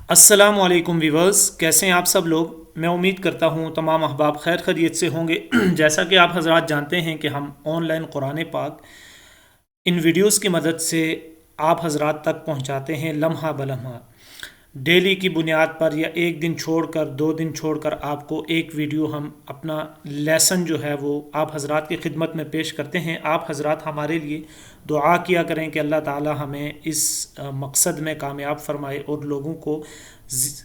السلام علیکم ویورز، کیسے ہیں آپ سب لوگ؟ میں امید کرتا ہوں تمام احباب خیر خیریت سے ہوں گے۔ جیسا کہ آپ حضرات جانتے ہیں کہ ہم آن لائن قرآن پاک ان ویڈیوز کی مدد سے آپ حضرات تک پہنچاتے ہیں لمحہ بلمحہ، ڈیلی کی بنیاد پر یا ایک دن چھوڑ کر 2 دن چھوڑ کر آپ کو ایک ویڈیو ہم اپنا لیسن جو ہے وہ آپ حضرات کی خدمت میں پیش کرتے ہیں۔ آپ حضرات ہمارے لیے دعا کیا کریں کہ اللہ تعالی ہمیں اس مقصد میں کامیاب فرمائے اور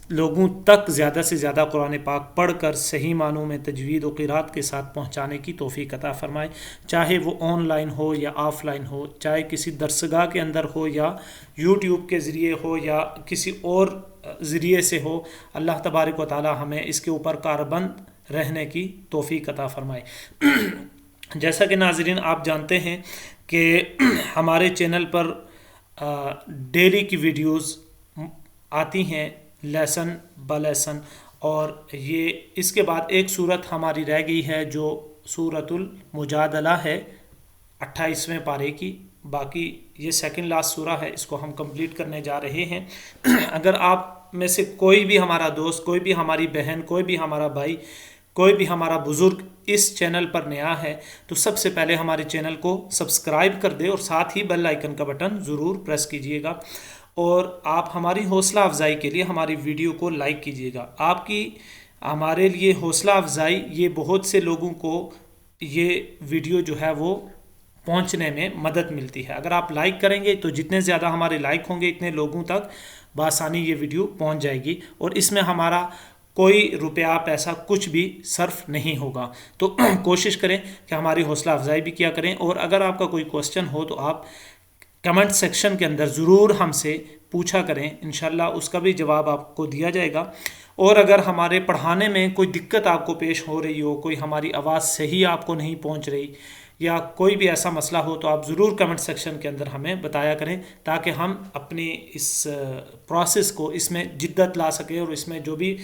لوگوں تک زیادہ سے زیادہ قرآن پاک پڑھ کر صحیح معنوں میں تجوید و قرات کے ساتھ پہنچانے کی توفیق عطا فرمائے، چاہے وہ آن لائن ہو یا آف لائن ہو، چاہے کسی درسگاہ کے اندر ہو یا یوٹیوب کے ذریعے ہو یا کسی اور ذریعے سے ہو۔ اللہ تبارک و تعالی ہمیں اس کے اوپر کاربند رہنے کی توفیق عطا فرمائے۔ جیسا کہ ناظرین آپ جانتے ہیں کہ ہمارے چینل پر ڈیلی کی ویڈیوز آتی ہیں لیسن با لیسن، اور یہ اس کے بعد ایک صورت ہماری رہ گئی ہے جو سورۃ المجادلہ ہے 28ویں پارے کی، باقی یہ سیکنڈ لاسٹ سورہ ہے، اس کو ہم کمپلیٹ کرنے جا رہے ہیں۔ اگر آپ میں سے کوئی بھی ہمارا دوست، کوئی بھی ہماری بہن، کوئی بھی ہمارا بھائی، کوئی بھی ہمارا بزرگ اس چینل پر نیا ہے تو سب سے پہلے ہمارے چینل کو سبسکرائب کر دے اور ساتھ ہی بیل آئیکن کا بٹن ضرور پریس کیجئے گا، اور آپ ہماری حوصلہ افزائی کے لیے ہماری ویڈیو کو لائک کیجئے گا۔ آپ کی ہمارے لیے حوصلہ افزائی، یہ بہت سے لوگوں کو یہ ویڈیو جو ہے وہ پہنچنے میں مدد ملتی ہے۔ اگر آپ لائک کریں گے تو جتنے زیادہ ہمارے لائک ہوں گے اتنے لوگوں تک بآسانی یہ ویڈیو پہنچ جائے گی، اور اس میں ہمارا کوئی روپیہ پیسہ کچھ بھی صرف نہیں ہوگا۔ تو کوشش کریں کہ ہماری حوصلہ افزائی بھی کیا کریں، اور اگر آپ کا کوئی کوسچن ہو تو آپ کمنٹ سیکشن کے اندر ضرور ہم سے پوچھا کریں، انشاءاللہ اس کا بھی جواب آپ کو دیا جائے گا۔ اور اگر ہمارے پڑھانے میں کوئی دقت آپ کو پیش ہو رہی ہو، کوئی ہماری آواز صحیح آپ کو نہیں پہنچ رہی، یا کوئی بھی ایسا مسئلہ ہو تو آپ ضرور کمنٹ سیکشن کے اندر ہمیں بتایا کریں، تاکہ ہم اپنی اس پروسیس کو اس میں جدت لا سکیں اور اس میں جو بھی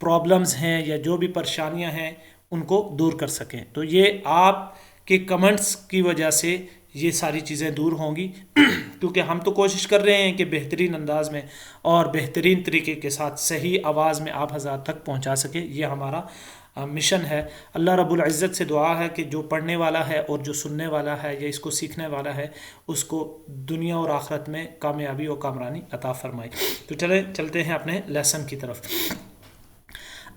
پرابلمز ہیں یا جو بھی پریشانیاں ہیں ان کو دور کر سکیں۔ تو یہ آپ کے کمنٹس کی وجہ سے یہ ساری چیزیں دور ہوں گی، کیونکہ ہم تو کوشش کر رہے ہیں کہ بہترین انداز میں اور بہترین طریقے کے ساتھ صحیح آواز میں آپ حضرات تک پہنچا سکیں، یہ ہمارا مشن ہے۔ اللہ رب العزت سے دعا ہے کہ جو پڑھنے والا ہے اور جو سننے والا ہے یا اس کو سیکھنے والا ہے اس کو دنیا اور آخرت میں کامیابی اور کامرانی عطا فرمائے۔ تو چلتے ہیں اپنے لیسن کی طرف۔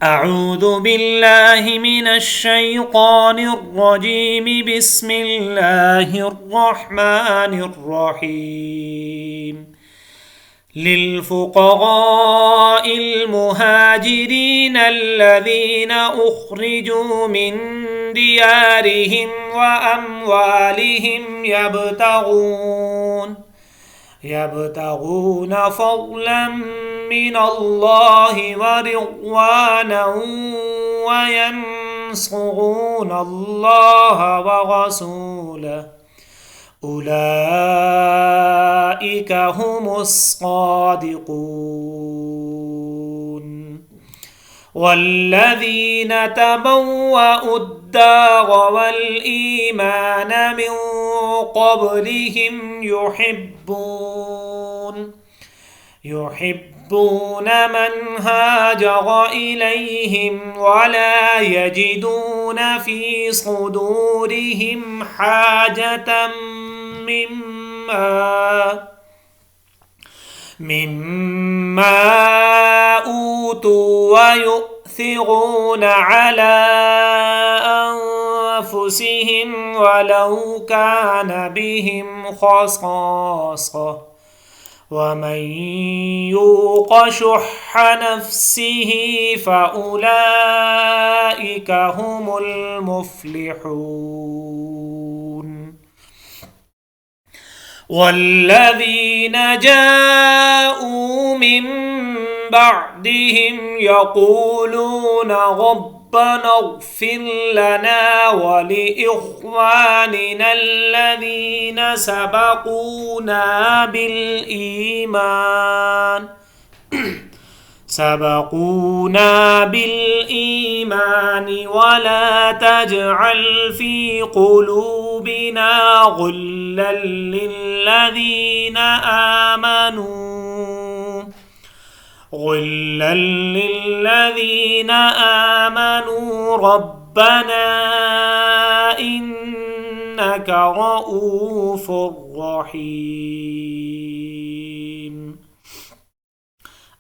اعوذ باللہ من الشیطان الرجیم، بسم اللہ الرحمن الرحیم۔ للفقراء المهاجرين الذين أخرجوا من ديارهم وأموالهم يبتغون فضلا من الله ورضوانا وينصرون الله ورسوله أولئك هم الصادقون۔ والذين تبوأوا الدار والإيمان من قبلهم يحبون من هاجر إليهم ولا يجدون في صدورهم حاجة مما أوتوا ويؤثرون على أنفسهم ولو كان بهم خصاصة ومن يوق شح نفسه فأولئك هم المفلحون۔ والذين جاءوا من بعدهم يقولون ربنا اغفر لنا ولإخواننا الذين سبقونا بالإيمان ولا تجعل في قلوبنا غلا للذين آمنوا غلا للذین آمنوا ربنا انک رؤوف رحیم۔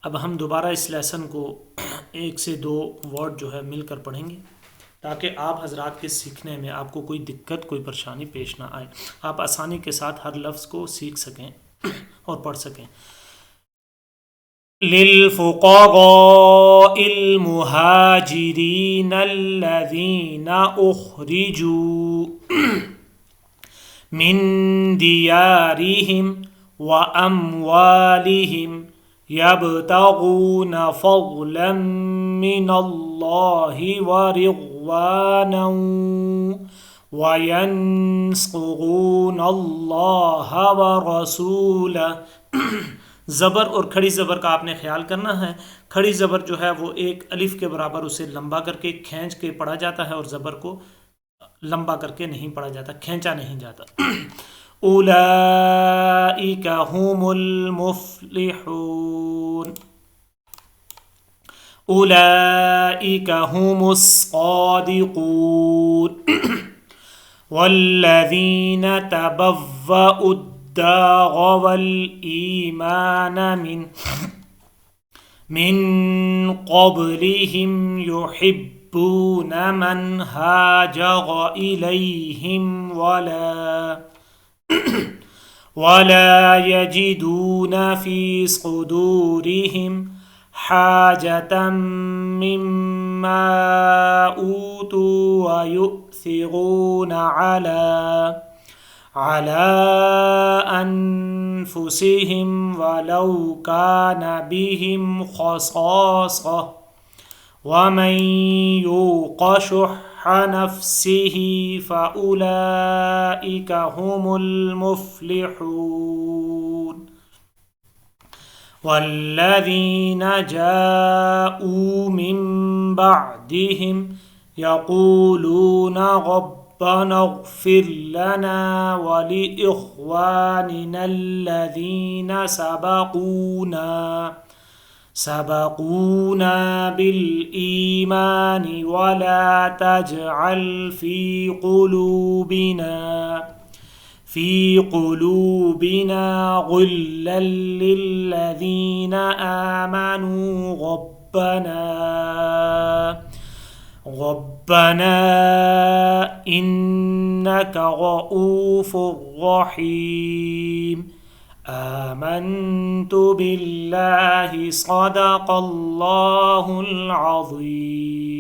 اب ہم دوبارہ اس لیسن کو 1 سے 2 ورڈ جو ہے مل کر پڑھیں گے تاکہ آپ حضرات کے سیکھنے میں آپ کو کوئی دقت کوئی پریشانی پیش نہ آئے، آپ آسانی کے ساتھ ہر لفظ کو سیکھ سکیں اور پڑھ سکیں۔ للفقراء المهاجرين الذين أخرجوا من ديارهم وأموالهم يبتغون فضلا من الله ورضوانا وينصرون الله ورسوله۔ زبر اور کھڑی زبر کا آپ نے خیال کرنا ہے۔ کھڑی زبر جو ہے وہ ایک الف کے برابر اسے لمبا کر کے کھینچ کے پڑھا جاتا ہے، اور زبر کو لمبا کر کے نہیں پڑھا جاتا، کھینچا نہیں جاتا۔ اولئک هم المفلحون، اولئک هم الصادقون، والذین تبوأوا الدار والإيمان من قبلهم يحبون من هاجر إليهم ولا يجدون في صدورهم حاجة مما أوتوا ويؤثرون على أنفسهم ولو كان بهم خصاصة ومن يوق شح نفسه فأولئك هم المفلحون۔ والذين جاءوا من بعدهم يقولون ربنا اغفر لنا ولإخواننا الذين سبقونا بالإيمان ولا تجعل في قلوبنا غلا للذين آمنوا ربنا إنك رؤوف رحيم۔ آمنت بالله صدق الله العظيم۔